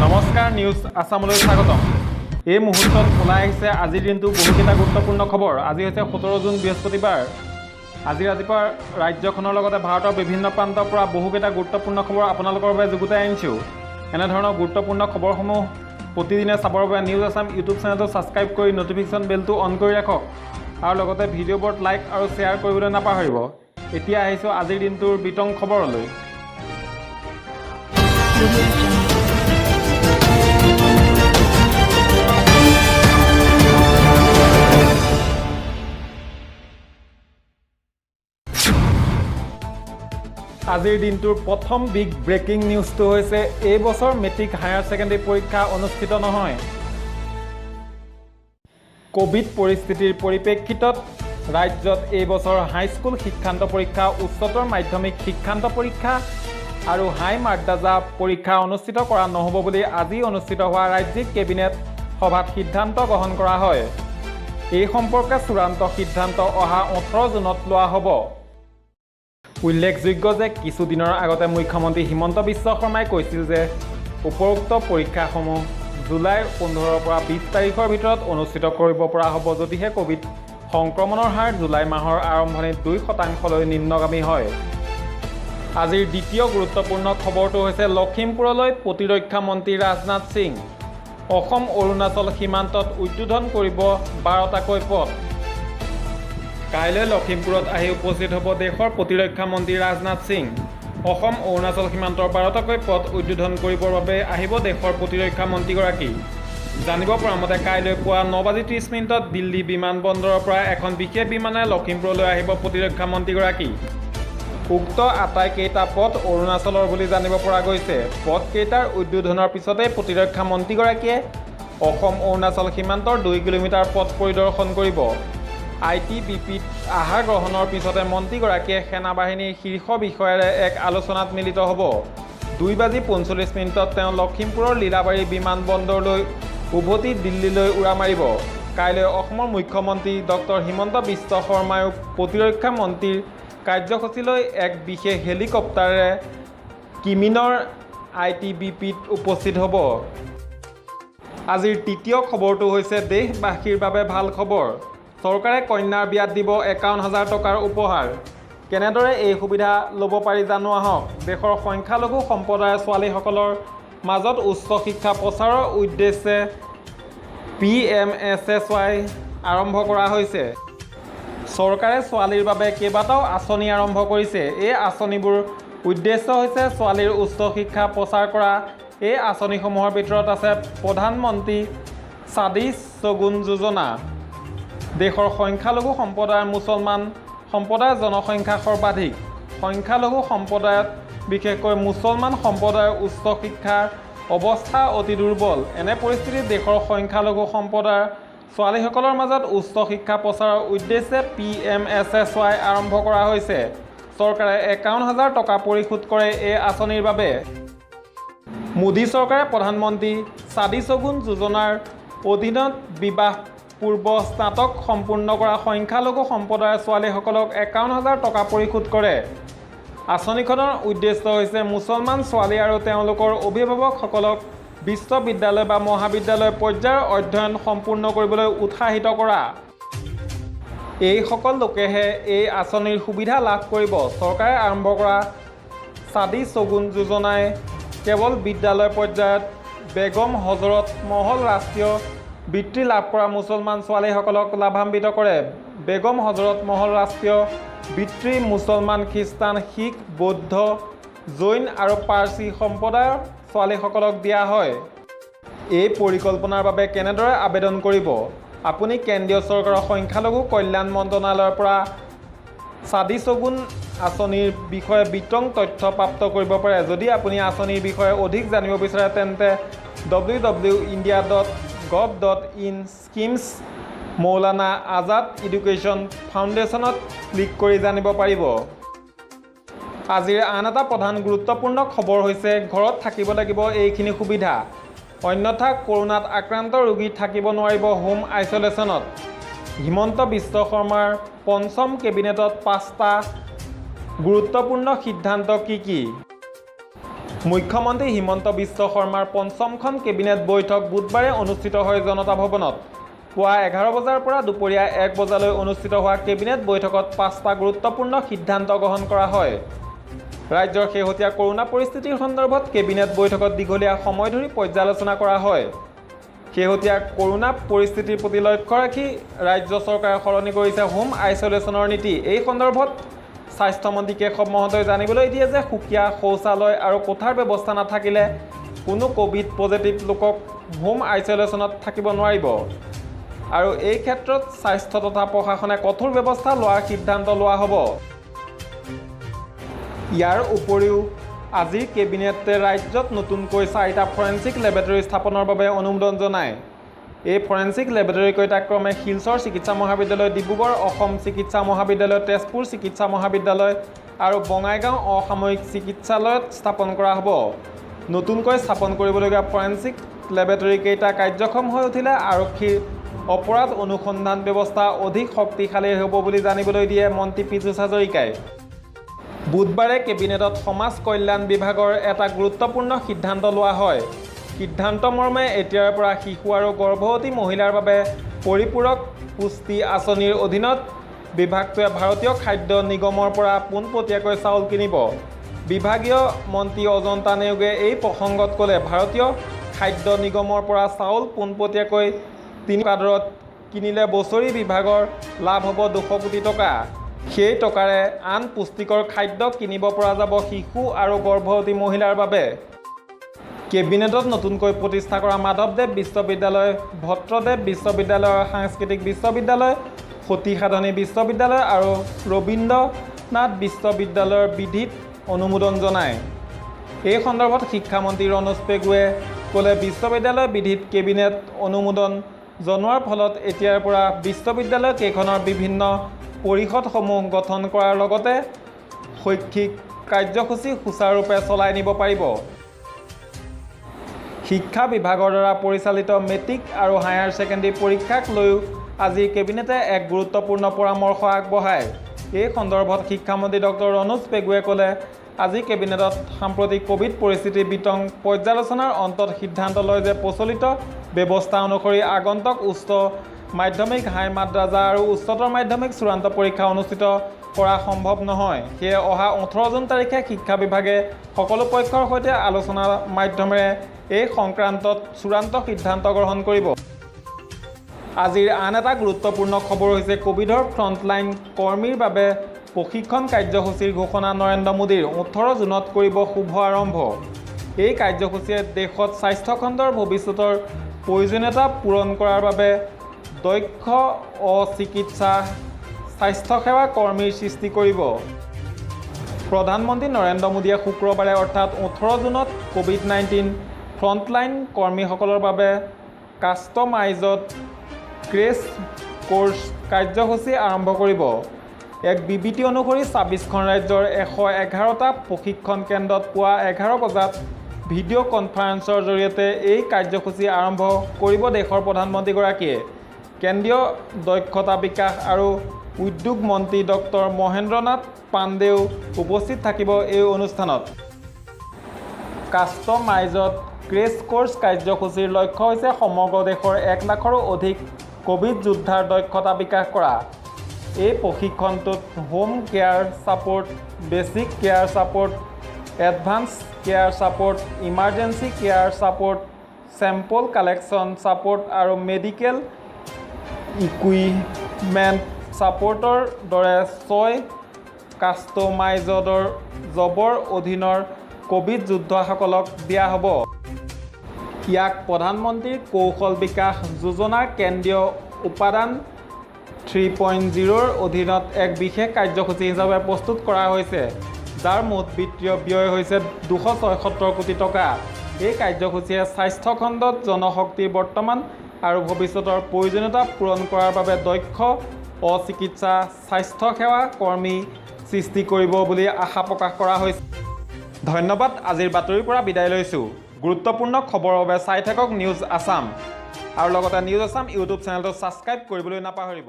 নমস্কাৰ নিউজ আসামলৈ স্বাগতম। এই মুহূৰ্তত ওলাই আহিছে আজিৰ দিনটো বহুকেইটা গুৰুত্বপূৰ্ণ খবৰ। আজি হৈছে 17 জুন বৃহস্পতিবাৰ। আজি ৰাতিপুৱা ৰাজ্যখনৰ লগতে ভাৰতৰ বিভিন্ন প্ৰান্তৰ পৰা বহুকেইটা গুৰুত্বপূৰ্ণ খবৰ আপোনালোকৰ বাবে যুগুতাই আনিছোঁ। এনেধৰণৰ গুৰুত্বপূৰ্ণ খবৰসমূহ প্ৰতিদিনে চাবৰ বাবে নিউজ আসাম ইউটিউব চেনেলটো ছাবস্ক্ৰাইব কৰি নটিফিকেশ্যন বেলটো অন কৰি ৰাখক আৰু লগতে ভিডিঅ'বোৰত লাইক আৰু শ্বেয়াৰ কৰিবলৈ নাপাহৰিব। এতিয়া আহিছোঁ আজিৰ দিনটোৰ বিতং খবৰলৈ। আজিৰ দিনটোৰ প্ৰথম বিগ ব্ৰেকিং নিউজটো হৈছে এই বছৰ মেট্ৰিক হায়াৰ ছেকেণ্ডেৰী পৰীক্ষা অনুষ্ঠিত নহয়। কোভিড পৰিস্থিতিৰ পৰিপ্ৰেক্ষিতত ৰাজ্যত এই বছৰ হাইস্কুল শিক্ষান্ত পৰীক্ষা, উচ্চতৰ মাধ্যমিক শিক্ষান্ত পৰীক্ষা আৰু হাই মাদ্ৰাজা পৰীক্ষা অনুষ্ঠিত কৰা নহ'ব বুলি আজি অনুষ্ঠিত হোৱা ৰাজ্যিক কেবিনেট সভাত সিদ্ধান্ত গ্ৰহণ কৰা হয়। এই সম্পৰ্কে চূড়ান্ত সিদ্ধান্ত অহা 18 জুনত লোৱা হ'ব। উল্লেখযোগ্য যে কিছুদিনৰ আগতে মুখ্যমন্ত্ৰী হিমন্ত বিশ্ব শৰ্মাই কৈছিল যে উপৰোক্ত পৰীক্ষাসমূহ জুলাইৰ 15ৰ পৰা 20 তাৰিখৰ ভিতৰত অনুষ্ঠিত কৰিব পৰা হ'ব যদিহে কোভিড সংক্ৰমণৰ হাৰ জুলাই মাহৰ আৰম্ভণিত 2% নিম্নগামী হয়। আজিৰ দ্বিতীয় গুৰুত্বপূৰ্ণ খবৰটো হৈছে লখিমপুৰলৈ প্ৰতিৰক্ষা মন্ত্ৰী ৰাজনাথ সিং। অসম অৰুণাচল সীমান্তত উদ্বোধন কৰিব 12টাকৈ পথ। কাইলৈ লখিমপুৰত আহি উপস্থিত হ'ব দেশৰ প্ৰতিৰক্ষা মন্ত্ৰী ৰাজনাথ সিং। অসম অৰুণাচল সীমান্তৰ 12টাকৈ পথ উদ্বোধন কৰিবৰ বাবে আহিব দেশৰ প্ৰতিৰক্ষা মন্ত্ৰীগৰাকী। জানিব পৰা মতে কাইলৈ পুৱা 9:30 দিল্লী বিমানবন্দৰৰ পৰা এখন বিশেষ বিমানে লখিমপুৰলৈ আহিব প্ৰতিৰক্ষা মন্ত্ৰীগৰাকী। উক্ত আটাইকেইটা পথ অৰুণাচলৰ বুলি জানিব পৰা গৈছে। পথকেইটাৰ উদ্বোধনৰ পিছতে প্ৰতিৰক্ষা মন্ত্ৰীগৰাকীয়ে অসম অৰুণাচল সীমান্তৰ 2 কিলোমিটাৰ পথ পৰিদৰ্শন কৰিব। ITBPত আহাৰ গ্ৰহণৰ পিছতে মন্ত্ৰীগৰাকীয়ে সেনা বাহিনীৰ শীৰ্ষ বিষয়াৰে এক আলোচনাত মিলিত হ'ব। 2:45 তেওঁ লখিমপুৰৰ লীলাবাৰী বিমানবন্দৰলৈ উভতি দিল্লীলৈ উৰা মাৰিব। কাইলৈ অসমৰ মুখ্যমন্ত্ৰী ডক্টৰ হিমন্ত বিশ্ব শৰ্মায়ো প্ৰতিৰক্ষা মন্ত্ৰীৰ কাৰ্যসূচীলৈ এক বিশেষ হেলিকপ্টাৰেৰে কিমিনৰ ITBPত উপস্থিত হ'ব। আজিৰ তৃতীয় খবৰটো হৈছে দেশবাসীৰ বাবে ভাল খবৰ। চৰকাৰে কন্যাৰ বিয়াত দিব 51,000 টকাৰ উপহাৰ। কেনেদৰে এই সুবিধা ল'ব পাৰি জানো আহক। দেশৰ সংখ্যালঘু সম্প্ৰদায়ৰ ছোৱালীসকলৰ মাজত উচ্চ শিক্ষা প্ৰচাৰৰ উদ্দেশ্যে PMSSY আৰম্ভ কৰা হৈছে। চৰকাৰে ছোৱালীৰ বাবে কেইবাটাও আঁচনি আৰম্ভ কৰিছে। এই আঁচনিবোৰ উদ্দেশ্য হৈছে ছোৱালীৰ উচ্চ শিক্ষা প্ৰচাৰ কৰা। এই আঁচনিসমূহৰ ভিতৰত আছে প্ৰধানমন্ত্ৰী শাদী শগুন যোজনা। দেশৰ সংখ্যালঘু সম্প্ৰদায়ৰ মুছলমান সম্প্ৰদায়ৰ জনসংখ্যা সৰ্বাধিক। সংখ্যালঘু সম্প্ৰদায়ত বিশেষকৈ মুছলমান সম্প্ৰদায়ৰ উচ্চ শিক্ষাৰ অৱস্থা অতি দুৰ্বল। এনে পৰিস্থিতিত দেশৰ সংখ্যালঘু সম্প্ৰদায়ৰ ছোৱালীসকলৰ মাজত উচ্চ শিক্ষা প্ৰচাৰৰ উদ্দেশ্যে PMSSY আৰম্ভ কৰা হৈছে। চৰকাৰে 51,000 টকা পৰিশোধ কৰে এই আঁচনিৰ বাবে। মোদী চৰকাৰে প্ৰধানমন্ত্ৰী শাদী শগুন যোজনাৰ অধীনত বিবাহ পূৰ্ব স্নাতক সম্পূৰ্ণ কৰা সংখ্যালঘু সম্প্ৰদায়ৰ ছোৱালীসকলক 51,000 টকা পৰিশোধ কৰে। আঁচনিখনৰ উদ্দেশ্য হৈছে মুছলমান ছোৱালী আৰু তেওঁলোকৰ অভিভাৱকসকলক বিশ্ববিদ্যালয় বা মহাবিদ্যালয় পৰ্যায়ৰ অধ্যয়ন সম্পূৰ্ণ কৰিবলৈ উৎসাহিত কৰা। এইসকল লোকেহে এই আঁচনিৰ সুবিধা লাভ কৰিব। চৰকাৰে আৰম্ভ কৰা শাদী শগুন যোজনাই কেৱল বিদ্যালয় পৰ্যায়ত বেগম হজৰত মহল ৰাষ্ট্ৰীয় বৃত্তি লাভ কৰা মুছলমান ছোৱালীসকলক লাভান্বিত কৰে। বেগম হজৰত মহল ৰাষ্ট্ৰীয় বৃত্তি মুছলমান, খ্ৰীষ্টান, শিখ, বৌদ্ধ, জৈন আৰু পাৰ্চী সম্প্ৰদায়ৰ ছোৱালীসকলক দিয়া হয়। এই পৰিকল্পনাৰ বাবে কেনেদৰে আবেদন কৰিব? আপুনি কেন্দ্ৰীয় চৰকাৰৰ সংখ্যালঘু কল্যাণ মন্ত্ৰালয়ৰ পৰা শাদী শগুন আঁচনিৰ বিষয়ে বিতং তথ্য প্ৰাপ্ত কৰিব পাৰে। যদি আপুনি আঁচনিৰ বিষয়ে অধিক জানিব বিচাৰে তেন্তে www.india.gov.in schemes Maulana Azad education ফাউণ্ডেশ্যনত ক্লিক কৰি জানিব পাৰিব। আজিৰ আন এটা প্ৰধান গুৰুত্বপূৰ্ণ খবৰ হৈছে ঘৰত থাকিব লাগিব এইখিনি সুবিধা, অন্যথা কৰোনাত আক্ৰান্ত ৰোগী থাকিব নোৱাৰিব হোম আইচলেশ্যনত। হিমন্ত বিশ্ব শৰ্মাৰ পঞ্চম কেবিনেটত 5টা গুৰুত্বপূৰ্ণ সিদ্ধান্ত কি কি? মুখ্যমন্ত্ৰী হিমন্ত বিশ্ব শৰ্মাৰ পঞ্চমখন কেবিনেট বৈঠক বুধবাৰে অনুষ্ঠিত হয় জনতা ভৱনত। পুৱা 11 বজাৰ পৰা দুপৰীয়া 1 বজালৈ অনুষ্ঠিত হোৱা কেবিনেট বৈঠকত 5টা গুৰুত্বপূৰ্ণ সিদ্ধান্ত গ্ৰহণ কৰা হয়। ৰাজ্যৰ শেহতীয়া কৰোনা পৰিস্থিতিৰ সন্দৰ্ভত কেবিনেট বৈঠকত দীঘলীয়া সময় ধৰি পৰ্যালোচনা কৰা হয়। শেহতীয়া কৰোনা পৰিস্থিতিৰ প্ৰতি লক্ষ্য ৰাখি ৰাজ্য চৰকাৰে সলনি কৰিছে হোম আইচলেশ্যনৰ নীতি। এই সন্দৰ্ভত স্বাস্থ্যমন্ত্ৰী কেশৱ মহন্তই জানিবলৈ দিয়ে যে সুকীয়া শৌচালয় আৰু কোঠাৰ ব্যৱস্থা নাথাকিলে কোনো ক'ভিড পজিটিভ লোকক হোম আইচলেশ্যনত থাকিব নোৱাৰিব আৰু এই ক্ষেত্ৰত স্বাস্থ্য তথা প্ৰশাসনে কঠোৰ ব্যৱস্থা লোৱাৰ সিদ্ধান্ত লোৱা হ'ব। ইয়াৰ উপৰিও আজিৰ কেবিনেটে ৰাজ্যত নতুনকৈ 4টা ফৰেনচিক লেবৰেটৰী স্থাপনৰ বাবে অনুমোদন জনায়। এই ফৰেনচিক লেবৰেটৰী কেইটাক্ৰমে শিলচৰ চিকিৎসা মহাবিদ্যালয়, ডিব্ৰুগড় অসম চিকিৎসা মহাবিদ্যালয়, তেজপুৰ চিকিৎসা মহাবিদ্যালয় আৰু বঙাইগাঁও অসামৰিক চিকিৎসালয়ত স্থাপন কৰা হ'ব। নতুনকৈ স্থাপন কৰিবলগীয়া ফৰেনচিক লেবৰেটৰী কেইটা কাৰ্যক্ষম হৈ উঠিলে আৰক্ষীৰ অপৰাধ অনুসন্ধান ব্যৱস্থা অধিক শক্তিশালী হ'ব বুলি জানিবলৈ দিয়ে মন্ত্ৰী পীযুষ হাজৰিকাই। বুধবাৰে কেবিনেটত সমাজ কল্যাণ বিভাগৰ এটা গুৰুত্বপূৰ্ণ সিদ্ধান্ত লোৱা হয়। সিদ্ধান্ত মৰ্মে এতিয়াৰ পৰা শিশু আৰু গৰ্ভৱতী মহিলাৰ বাবে পৰিপূৰক পুষ্টি আঁচনিৰ অধীনত বিভাগটোৱে ভাৰতীয় খাদ্য নিগমৰ পৰা পোনপটীয়াকৈ চাউল কিনিব। বিভাগীয় মন্ত্ৰী অজন্তা নেওগে এই প্ৰসংগত ক'লে, ভাৰতীয় খাদ্য নিগমৰ পৰা চাউল পোনপটীয়াকৈ 3 টকা দৰত কিনিলে বছৰি বিভাগৰ লাভ হ'ব 200 কোটি টকা। সেই টকাৰে আন পুষ্টিকৰ খাদ্য কিনিব পৰা যাব শিশু আৰু গৰ্ভৱতী মহিলাৰ বাবে। কেবিনেটত নতুনকৈ প্ৰতিষ্ঠা কৰা মাধৱদেৱ বিশ্ববিদ্যালয়, ভট্টদেৱ বিশ্ববিদ্যালয়, সাংস্কৃতিক বিশ্ববিদ্যালয়, সতী সাধনী বিশ্ববিদ্যালয় আৰু ৰবীন্দ্ৰনাথ বিশ্ববিদ্যালয়ৰ বিধিত অনুমোদন জনায়। এই সন্দৰ্ভত শিক্ষামন্ত্ৰী ৰণোজ পেগুৱে ক'লে, বিশ্ববিদ্যালয় বিধিত কেবিনেট অনুমোদন জনোৱাৰ ফলত এতিয়াৰ পৰা বিশ্ববিদ্যালয় কেইখনৰ বিভিন্ন পৰিষদসমূহ গঠন কৰাৰ লগতে শৈক্ষিক কাৰ্যসূচী সুচাৰুৰূপে চলাই নিব পাৰিব। শিক্ষা বিভাগৰ দ্বাৰা পৰিচালিত মেট্ৰিক আৰু হায়াৰ ছেকেণ্ডেৰী পৰীক্ষাক লৈও আজি কেবিনেটে এক গুৰুত্বপূৰ্ণ পৰামৰ্শ আগবঢ়ায়। এই সন্দৰ্ভত শিক্ষামন্ত্ৰী ডক্টৰ ৰণোজ পেগুৱে ক'লে, আজি কেবিনেটত সাম্প্ৰতিক ক'ভিড পৰিস্থিতিৰ বিতং পৰ্যালোচনাৰ অন্তত সিদ্ধান্ত লয় যে প্ৰচলিত ব্যৱস্থা অনুসৰি আগন্তুক উচ্চ মাধ্যমিক, হাই মাদ্ৰাজা আৰু উচ্চতৰ মাধ্যমিক চূড়ান্ত পৰীক্ষা অনুষ্ঠিত কৰা সম্ভৱ নহয়। সেয়ে অহা 18 জুন তাৰিখে শিক্ষা বিভাগে সকলো পক্ষৰ সৈতে আলোচনাৰ মাধ্যমেৰে এই সংক্ৰান্তত চূড়ান্ত সিদ্ধান্ত গ্ৰহণ কৰিব। আজিৰ আন এটা গুৰুত্বপূৰ্ণ খবৰ হৈছে ক'ভিডৰ ফ্ৰণ্টলাইন কৰ্মীৰ বাবে প্ৰশিক্ষণ কাৰ্যসূচীৰ ঘোষণা নৰেন্দ্ৰ মোদীৰ 18 জুনত কৰিব শুভ আৰম্ভ। এই কাৰ্যসূচীয়ে দেশত স্বাস্থ্যখণ্ডৰ ভৱিষ্যতৰ প্ৰয়োজনীয়তা পূৰণ কৰাৰ বাবে দক্ষ অচিকিৎসা স্বাস্থ্যসেৱা কৰ্মীৰ সৃষ্টি কৰিব। প্ৰধানমন্ত্ৰী নৰেন্দ্ৰ মোদীয়ে শুক্ৰবাৰে অৰ্থাৎ 18 জুনত ক'ভিড-19 ফ্ৰণ্টলাইন কৰ্মীসকলৰ বাবে কাষ্টমাইজড ক্ৰেছ কোৰ্ছ কাৰ্যসূচী আৰম্ভ কৰিব। এক বিবৃতি অনুসৰি 26খন ৰাজ্যৰ 111টা প্ৰশিক্ষণ কেন্দ্ৰত পুৱা 11 বজাত ভিডিঅ' কনফাৰেন্সৰ জৰিয়তে এই কাৰ্যসূচী আৰম্ভ কৰিব দেশৰ প্ৰধানমন্ত্ৰীগৰাকীয়ে। কেন্দ্ৰীয় দক্ষতা বিকাশ আৰু উদ্যোগ মন্ত্ৰী ডক্টৰ মহেন্দ্ৰনাথ পাণ্ডেও উপস্থিত থাকিব এই অনুষ্ঠানত। কাষ্টমাইজড ক্ৰেছ কোৰ্ছ কাৰ্যসূচীৰ লক্ষ্য হৈছে সমগ্ৰ দেশৰ 1 লাখৰো অধিক ক'ভিড যোদ্ধাৰ দক্ষতা বিকাশ কৰা। এই প্ৰশিক্ষণটোত home care support, basic care support, advance care support, emergency care support, sample collection support আৰু মেডিকেল ইকুইপমেণ্ট ছাপোৰ্টৰ দৰে 6 কাষ্টমাইজড জবৰ অধীনৰ ক'ভিড যোদ্ধাসকলক দিয়া হ'ব। ইয়াক প্ৰধানমন্ত্ৰীৰ কৌশল বিকাশ যোজনাৰ কেন্দ্ৰীয় উপাদান 3.0ৰ অধীনত এক বিশেষ কাৰ্যসূচী হিচাপে প্ৰস্তুত কৰা হৈছে, যাৰ মুঠ বিত্তীয় ব্যয় হৈছে 276 কোটি টকা। এই কাৰ্যসূচীয়ে স্বাস্থ্যখণ্ডত জনশক্তিৰ বৰ্তমান আৰু ভৱিষ্যতৰ প্ৰয়োজনীয়তা পূৰণ কৰাৰ বাবে দক্ষ অচিকিৎসা স্বাস্থ্যসেৱা কৰ্মী সৃষ্টি কৰিব বুলি আশা প্ৰকাশ কৰা হৈছে। ধন্যবাদ। আজিৰ বাতৰিৰ পৰা বিদায় লৈছোঁ। গুৰুত্বপূৰ্ণ খবৰৰ বাবে চাই থাকক নিউজ আছাম আৰু লগতে নিউজ আছাম ইউটিউব চেনেলটো ছাবস্ক্ৰাইব কৰিবলৈ নাপাহৰিব।